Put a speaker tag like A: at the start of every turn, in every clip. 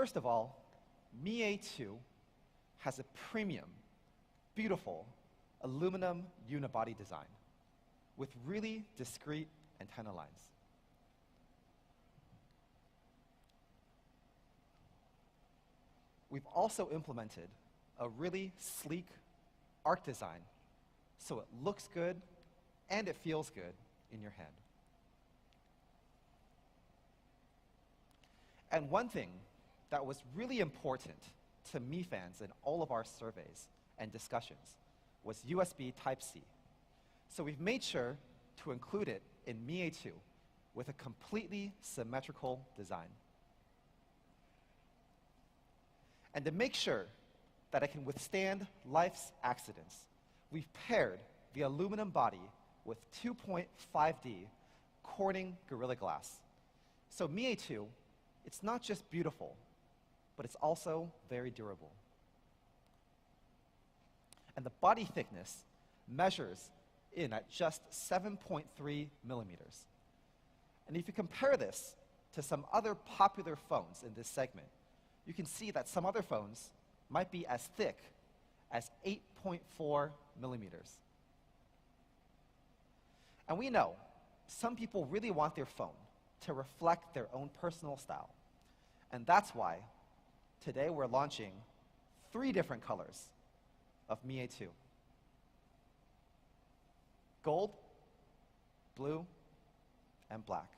A: first of all, Mi A2 has a premium, beautiful aluminum unibody design with really discrete antenna lines. We've also implemented a really sleek arc design so it looks good and it feels good in your hand. And one thing that was really important to Mi fans in all of our surveys and discussions was USB Type-C. So we've made sure to include it in Mi A2 with a completely symmetrical design. And to make sure that it can withstand life's accidents, we've paired the aluminum body with 2.5D Corning Gorilla Glass. So Mi A2, it's not just beautiful, but it's also very durable. And the body thickness measures in at just 7.3 millimeters. And if you compare this to some other popular phones in this segment, you can see that some other phones might be as thick as 8.4 millimeters. And we know some people really want their phone to reflect their own personal style. And that's why today we're launching 3 different colors of Mi A2. Gold, blue, and black.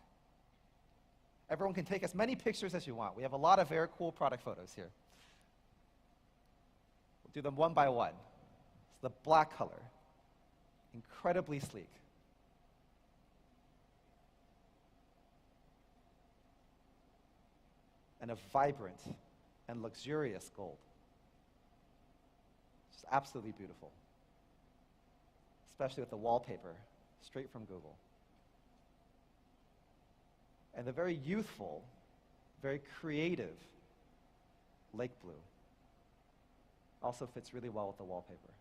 A: Everyone can take as many pictures as you want. We have a lot of very cool product photos here. We'll do them one by one. It's the black color, incredibly sleek. And a vibrant and luxurious gold. Just absolutely beautiful, especially with the wallpaper straight from Google. And the very youthful, very creative lake blue also fits really well with the wallpaper.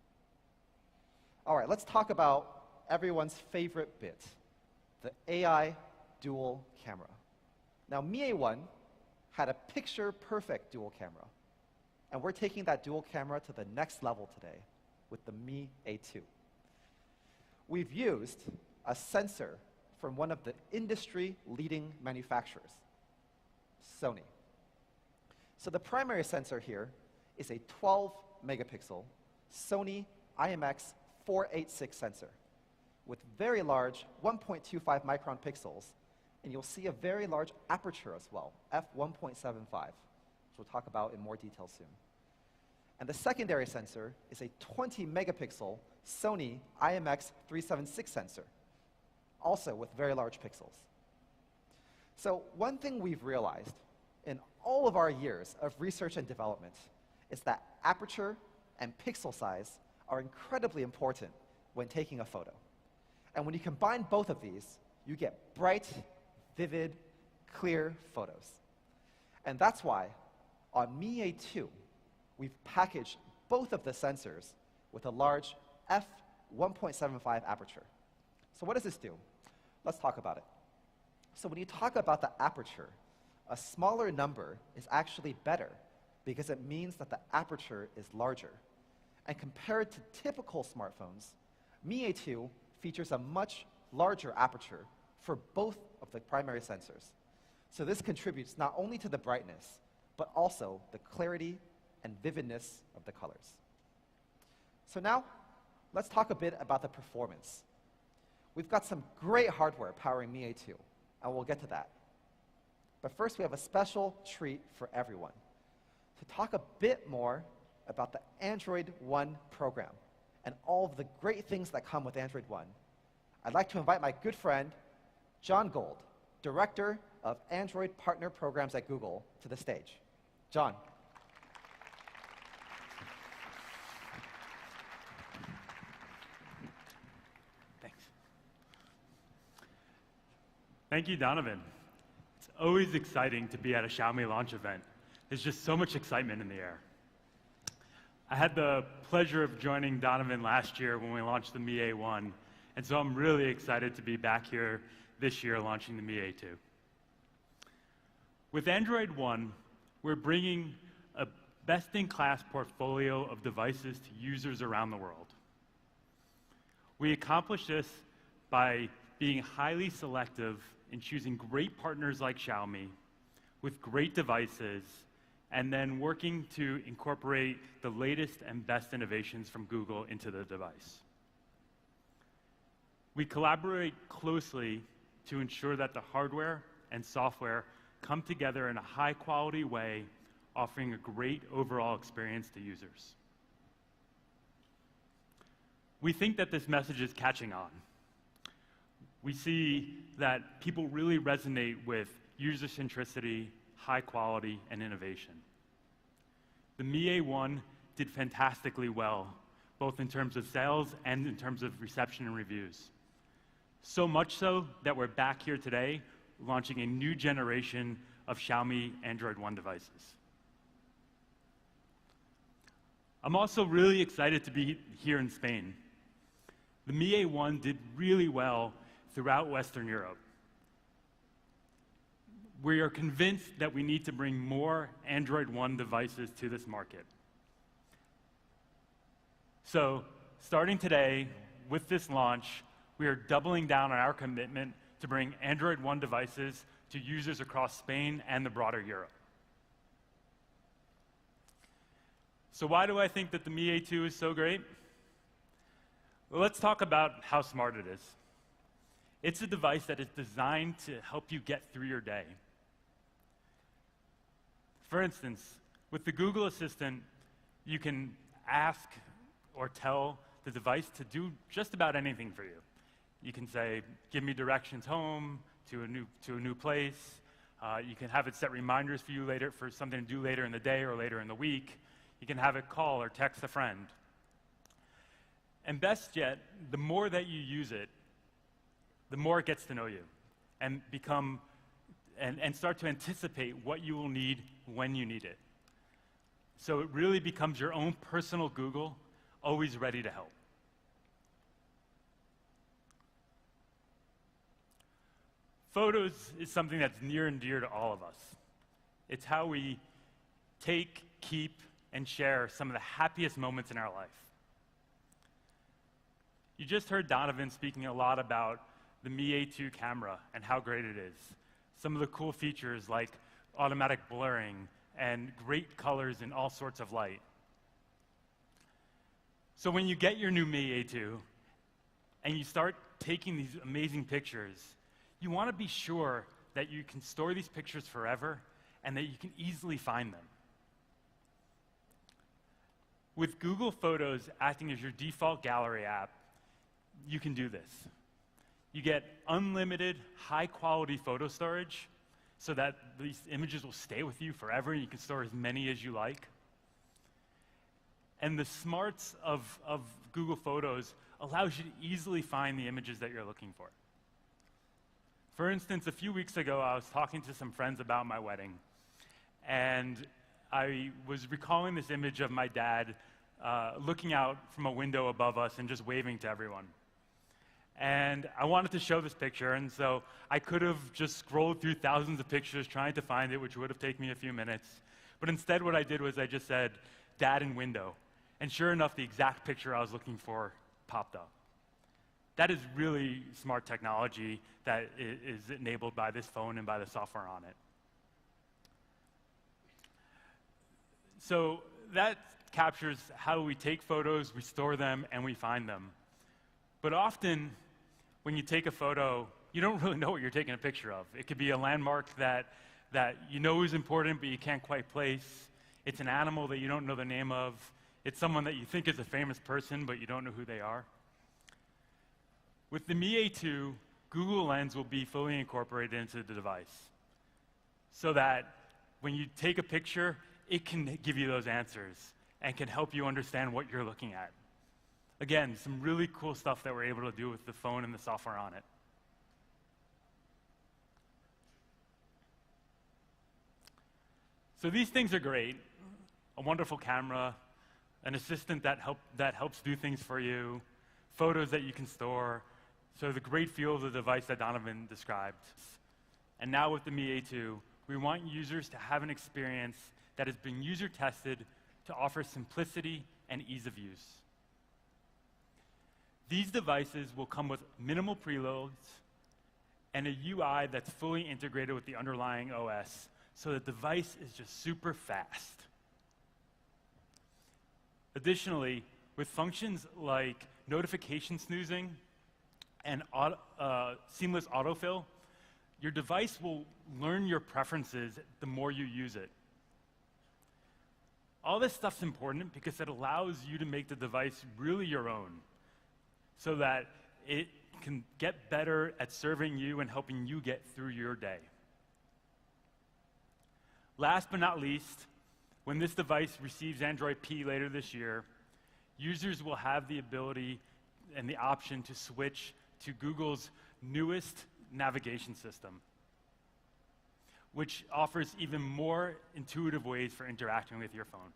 A: All right, let's talk about everyone's favorite bit, the AI dual camera. Now, Mi A1 had a picture-perfect dual camera, and we're taking that dual camera to the next level today with the Mi A2. We've used a sensor from one of the industry-leading manufacturers, Sony. So the primary sensor here is a 12-megapixel Sony IMX486 sensor with very large 1.25 micron pixels, and you'll see a very large aperture as well, f1.75, which we'll talk about in more detail soon. And the secondary sensor is a 20-megapixel Sony IMX376 sensor, also with very large pixels. So one thing we've realized in all of our years of research and development is that aperture and pixel size are incredibly important when taking a photo. And when you combine both of these, you get bright, vivid, clear photos. And that's why on Mi A2, we've packaged both of the sensors with a large f1.75 aperture. So what does this do? Let's talk about it. So when you talk about the aperture, a smaller number is actually better because it means that the aperture is larger. And compared to typical smartphones, Mi A2 features a much larger aperture for both of the primary sensors. So this contributes not only to the brightness, but also the clarity and vividness of the colors. So now, let's talk a bit about the performance. We've got some great hardware powering Mi A2, and we'll get to that. But first, we have a special treat for everyone to talk a bit more about the Android One program and all of the great things that come with Android One. I'd like to invite my good friend, John Gold, Director of Android Partner Programs at Google, to the stage. John.
B: Thank you, Donovan. It's always exciting to be at a Xiaomi launch event. There's just so much excitement in the air. I had the pleasure of joining Donovan last year when we launched the Mi A1, and so I'm really excited to be back here this year launching the Mi A2. With Android One, we're bringing a best-in-class portfolio of devices to users around the world. We accomplish this by being highly selective in choosing great partners like Xiaomi with great devices, and then working to incorporate the latest and best innovations from Google into the device. We collaborate closely to ensure that the hardware and software come together in a high-quality way, offering a great overall experience to users. We think that this message is catching on. We see that people really resonate with user centricity, high quality, and innovation. The Mi A1 did fantastically well, both in terms of sales and in terms of reception and reviews. So much so that we're back here today launching a new generation of Xiaomi Android One devices. I'm also really excited to be here in Spain. The Mi A1 did really well throughout Western Europe. We are convinced that we need to bring more Android One devices to this market. So, starting today, with this launch, we are doubling down on our commitment to bring Android One devices to users across Spain and the broader Europe. So why do I think that the Mi A2 is so great? Well, let's talk about how smart it is. It's a device that is designed to help you get through your day. For instance, with the Google Assistant, you can ask or tell the device to do just about anything for you. You can say, give me directions home to a new place. You can have it set reminders for you later for something to do later in the day or later in the week. You can have it call or text a friend. And best yet, the more that you use it, the more it gets to know you and start to anticipate what you will need when you need it. So it really becomes your own personal Google, always ready to help. Photos is something that's near and dear to all of us. It's how we take, keep, and share some of the happiest moments in our life. You just heard Donovan speaking a lot about the Mi A2 camera and how great it is. Some of the cool features like automatic blurring and great colors in all sorts of light. So when you get your new Mi A2 and you start taking these amazing pictures, you want to be sure that you can store these pictures forever and that you can easily find them. With Google Photos acting as your default gallery app, you can do this. You get unlimited, high-quality photo storage so that these images will stay with you forever and you can store as many as you like. And the smarts of Google Photos allows you to easily find the images that you're looking for. For instance, a few weeks ago, I was talking to some friends about my wedding, and I was recalling this image of my dad looking out from a window above us and just waving to everyone. And I wanted to show this picture, and so I could have just scrolled through thousands of pictures trying to find it, which would have taken me a few minutes. But instead what I did was I just said, "Dad in window." And sure enough, the exact picture I was looking for popped up. That is really smart technology that is enabled by this phone and by the software on it. So that captures how we take photos, we store them, and we find them. But often, when you take a photo, you don't really know what you're taking a picture of. It could be a landmark that you know is important, but you can't quite place. It's an animal that you don't know the name of. It's someone that you think is a famous person, but you don't know who they are. With the Mi A2, Google Lens will be fully incorporated into the device so that when you take a picture, it can give you those answers and can help you understand what you're looking at. Again, some really cool stuff that we're able to do with the phone and the software on it. So these things are great. A wonderful camera, an assistant that helps do things for you, photos that you can store, so the great feel of the device that Donovan described. And now with the Mi A2, we want users to have an experience that has been user tested to offer simplicity and ease of use. These devices will come with minimal preloads and a UI that's fully integrated with the underlying OS, so the device is just super fast. Additionally, with functions like notification snoozing and seamless autofill, your device will learn your preferences the more you use it. All this stuff's important because it allows you to make the device really your own, so that it can get better at serving you and helping you get through your day. Last but not least, when this device receives Android P later this year, users will have the ability and the option to switch to Google's newest navigation system, which offers even more intuitive ways for interacting with your phone.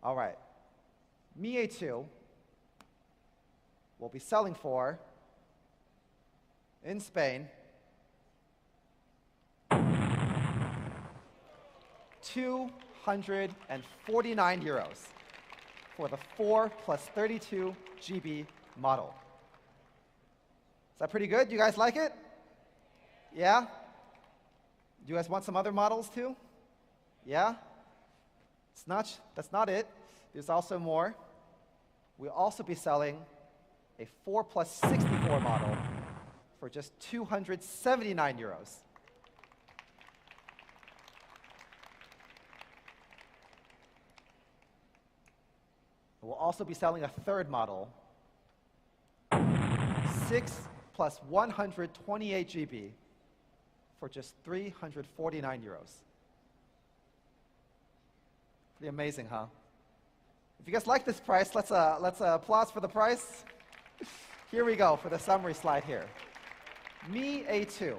A: All right. Mi A2 will be selling for, in Spain, €249 for the 4 plus 32 GB model. Is that pretty good? You guys like it? Yeah? Do you guys want some other models too? Yeah? That's not it. There's also more. We'll also be selling a 4 plus 64 model for just €279. We'll also be selling a third model, 6 plus 128 GB for just €349. Pretty amazing, huh? If you guys like this price, let's applause for the price. Here we go for the summary slide here. Mi A2